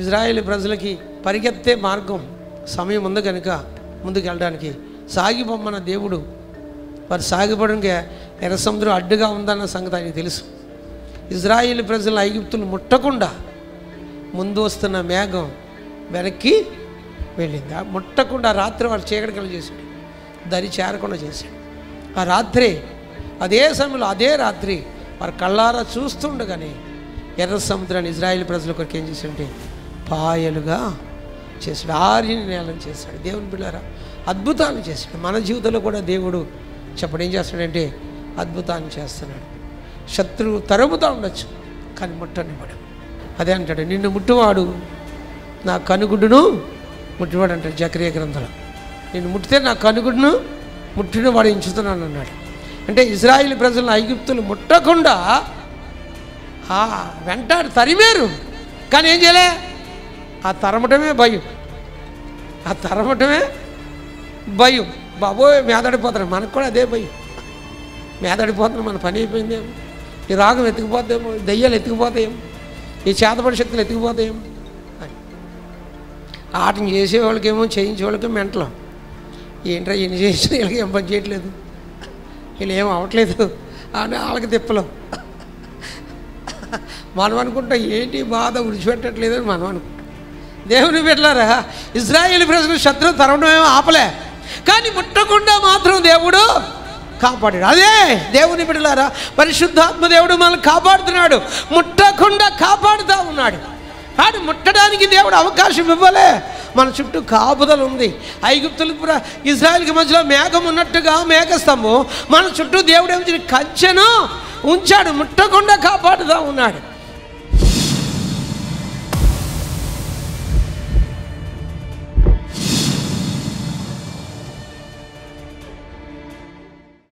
Israel ప్రజలకి పరిగెత్తే మార్గం సమయం ఉంది కనుక ముందుకు వెళ్ళడానికి సాగిపోమ్మన్న దేవుడు వారు సాగిపోవడానికి ఎర్ర సముద్రం అడ్డుగా ఉందన్న సంగతి ఆయనకు తెలుసు. ఇజ్రాయేల్ ప్రజలు ఐగుప్తులు ముట్టకుండా ముందు వస్తున్న మేఘం వెనక్కి వెళ్ళింది. ముట్టకుండా రాత్రి వారు చీకటికలు చేశాడు, దరి చేరకుండా చేశాడు. ఆ రాత్రి అదే సమయంలో అదే రాత్రి వారు కళ్ళారా చూస్తుండగానే ఎర్ర సముద్రాన్ని ఇజ్రాయేల్ ప్రజల కొరకు ఏం చేశాడంటే పాయలుగా చేశాడు, ఆరిని నేలను చేశాడు. దేవుని బిడ్డలారా అద్భుతాన్ని చేశాడు. మన జీవితంలో కూడా దేవుడు చెప్పడం ఏం చేస్తాడంటే అద్భుతాన్ని చేస్తున్నాడు. శత్రువు తరుముతూ ఉండొచ్చు కానీ ముట్టనివ్వడు. అదే అంటాడు, నిన్ను ముట్టువాడు నా కనుగుడ్డును ముట్టివాడు అంటాడు జకరియా గ్రంథంలో. నిన్ను ముట్టితే నా కనుగుడ్డును ముట్టిన వాడు ఎంచుతున్నాను అన్నాడు. అంటే ఇజ్రాయేల్ ప్రజలను ఐగుప్తులు ముట్టకుండా వెంటాడు తరిమేరు, కానీ ఏం చేయలే, ఆ తరమటమే భయం, ఆ తరమటమే భయం. బాబోయ్ మేదడిపోతాడు, మనకు కూడా అదే భయం. మేదడిపోతున్నాం, మన పని అయిపోయిందేమో, ఈ రాగం ఎత్తుకుపోతాయేమో, దయ్యాలు ఎత్తుకుపోతాయేమో, ఈ చేతపడి శక్తులు ఎత్తుకుపోతాయేమో అని. ఆటను చేసేవాళ్ళకేమో చేయించేవాళ్ళకేమో మెంటలో, ఏంట్రా ఎన్ని చేసిన వీళ్ళకి ఏం పని చేయట్లేదు, వీళ్ళు ఏం అవ్వట్లేదు అని వాళ్ళకి తిప్పలో. మనం అనుకుంటా ఏంటి బాధ విడిచిపెట్టట్లేదని మనం అనుకుంటాం. దేవుని బిడ్డలారా ఇజ్రాయేల్ ప్రజలు శత్రువు తరవడమేమో ఆపలే, కానీ ముట్టకుండా మాత్రం దేవుడు కాపాడాడు. అదే దేవుని బిడ్డలారా పరిశుద్ధాత్మ దేవుడు మనల్ని కాపాడుతున్నాడు, ముట్టకుండా కాపాడుతూ ఉన్నాడు. కానీ ముట్టడానికి దేవుడు అవకాశం ఇవ్వలే, మన చుట్టూ కాపుదల ఉంది. ఐగుప్తులకు ఇజ్రాయేల్కి మధ్యలో మేఘం ఉన్నట్టుగా మేఘస్తంభం మన చుట్టూ దేవుడు ఏమి కంచెను ఉంచాడు, ముట్టకుండా కాపాడుతూ ఉన్నాడు.